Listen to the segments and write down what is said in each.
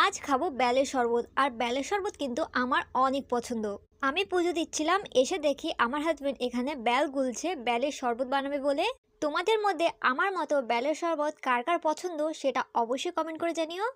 আজ খাবো বেলের শরবত। আর বেলের শরবত কিন্তু আমার অনেক পছন্দ। আমি পুজো দিচ্ছিলাম, এসে দেখি আমার হাজবেন্ড এখানে বেল গুলছে বেলের শরবত বানাবে বলে। তোমাদের মধ্যে আমার মতো বেলের শরবত কার কার পছন্দ সেটা অবশ্যই কমেন্ট করে জানিও।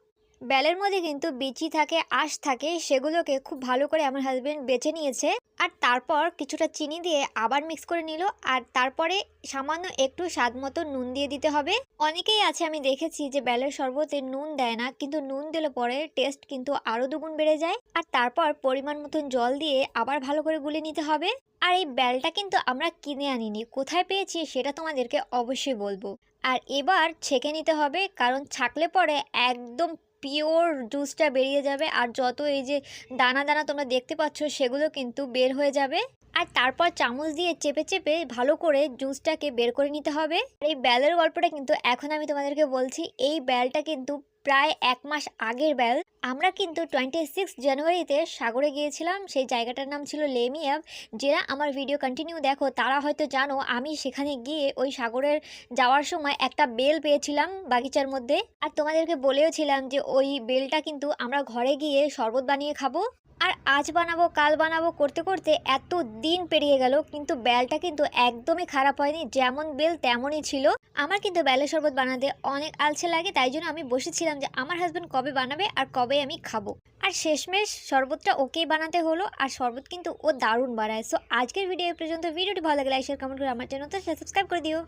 বেলের মধ্যে কিন্তু বিচি থাকে, আঁশ থাকে, সেগুলোকে খুব ভালো করে আমার হাজবেন্ড বেছে নিয়েছে। আর তারপর কিছুটা চিনি দিয়ে আবার মিক্স করে নিল। আর তারপরে সামান্য একটু স্বাদ মতো নুন দিয়ে দিতে হবে। অনেকেই আছে আমি দেখেছি যে বেলের শরবতে নুন দেয় না, কিন্তু নুন দিলে পরে টেস্ট কিন্তু আরো দুগুণ বেড়ে যায়। আর তারপর পরিমাণ মতন জল দিয়ে আবার ভালো করে গুলে নিতে হবে। আর এই বেলটা কিন্তু আমরা কিনে আনিনি, কোথায় পেয়েছি সেটা তোমাদেরকে অবশ্যই বলবো। আর এবার ছেঁকে নিতে হবে, কারণ ছাকলে পরে একদম পিওর জুসটা বেরিয়ে যাবে। আর যত এই যে দানা দানা তোমরা দেখতে পাচ্ছ সেগুলো কিন্তু বের হয়ে যাবে। আর তারপর চামচ দিয়ে চেপে চেপে ভালো করে জুসটাকে বের করে নিতে হবে। এই বেলের গল্পটা কিন্তু এখন আমি তোমাদেরকে বলছি। এই বেলটা কিন্তু প্রায় 1 মাস আগের বেল। আমরা কিন্তু 26 জানুয়ারিতে সাগরে গিয়েছিলাম, সেই জায়গাটার নাম ছিল লেমিয়াব। যারা আমার ভিডিও কন্টিনিউ দেখো তারা হয়তো জানো আমি সেখানে গিয়ে ওই সাগরের যাওয়ার সময় একটা বেল পেয়েছিলাম বাগিচার মধ্যে। আর তোমাদেরকে বলেওছিলাম যে ওই বেলটা কিন্তু আমরা ঘরে গিয়ে শরবত বানিয়ে খাবো। আর আজ বানাবো কাল বানাবো করতে করতে এত দিন পেরিয়ে গেল, কিন্তু বেলটা কিন্তু একদমই খারাপ হয়নি, যেমন বেল তেমনই ছিল। আমার কিন্তু বেলের শরবত বানাতে অনেক আলসে লাগে, তাই জন্য আমি বসেছিলাম যে আমার হাজব্যান্ড কবে বানাবে আর কবে আমি খাবো। আর শেষমেশ শরবতটা ওকেই বানাতে হলো। আর শরবত কিন্তু ও দারুণ বানায়। সো আজকের ভিডিও পর্যন্ত। ভিডিওটি ভালো লাগলে লাইক শেয়ার কমেন্ট করে আমার চ্যানেলটা সাবস্ক্রাইব করে দিও।